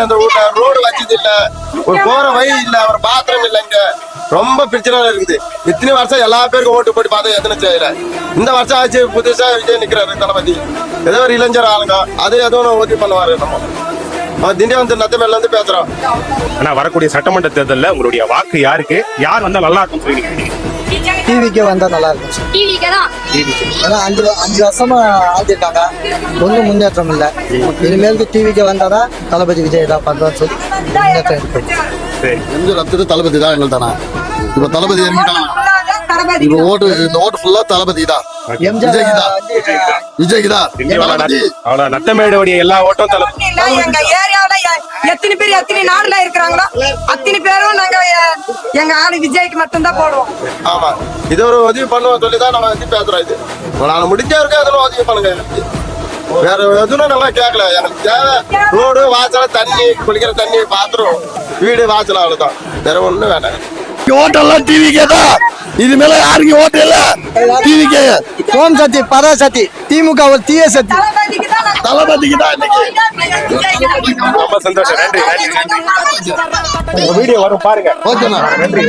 அந்த ஊர்ல ரோடு வச்சது இல்ல, ஒரு போற வழி இல்ல, ஒரு பாத்ரூம் இல்ல. இங்க ரொம்ப பிரச்சனை இருக்குது. இத்தனை வருஷம் எல்லா பேருக்கும் ஓட்டு போட்டு பார்த்தா எத்தனை செய்யல. இந்த வருஷம் ஆச்சு புதுசா விஜய் நிக்கிறாரு தளபதி. ஏதோ ஒரு இளைஞர் ஆளுங்க அது ஏதோ உதவி பண்ணுவாரு. நம்ம திண்டிவனத்து நத்தமேல இருந்து பேசுறோம். ஆனா வரக்கூடிய சட்டமன்ற தேர்தலில் உங்களுடைய வாக்கு யாருக்கு, யார் வந்தா நல்லா இருக்கும் சொல்லி டிவிக்கு வந்தா நல்லா இருக்கும். ஏன்னா 5 வருஷமா ஆழ்த்திருக்காங்க, ஒன்றும் முன்னேற்றம் இல்லை. இனிமேலுக்கு டிவிக்கு வந்தாதான் தளபதி விஜய் தான் பண்றான்னு சொல்லி முன்னேற்றம் இருக்கு. தளபதி தான் எங்கள் தானே. இப்ப தளபதி இறங்கிட்டாங்க. இப்ப ஓட்டு ஃபுல்லா தளபதி தான். விஜய்க்கு தான். நத்தமேடுடைய எல்லா ஓட்டும் தளபதி. எங்க ஏரியாவில எத்தனை பேர் எத்தனை நாடுல இருக்கிறாங்களோ அத்தனை பேரும் நாங்க எங்க ஆளு விஜய்க்கு மட்டும்தான் போடுவோம். ஆமா, இது ஒரு உதவி பண்ணுவோம் சொல்லிதான் நம்ம வந்து பேசுறோம். இது நான் முடிஞ்ச வரைக்கும் அதெல்லாம் உதவி பண்ணுங்க. வேற எதுவும் நல்லா கேட்கல. எனக்கு தேவை ரோடு வாசல, தண்ணி, குளிக்கிற தண்ணி, பாத்ரூம், வீடு வாசல், அவ்வளவுதான். வேற ஒண்ணு வேணாம். ஓட்டெல்லாம் டிவிக்கே தான். இது மேல யாருக்கு ஓட்டு இல்ல. டிவிக்கே ஓம் சக்தி பராசக்தி, திமுக ஒரு தீய சக்தி. தளபதிக்கு தான் இன்னைக்கு. ரொம்ப சந்தோஷம். நன்றி. வீடியோ வரும் பாருங்க. ஓகேண்ணா. நன்றி.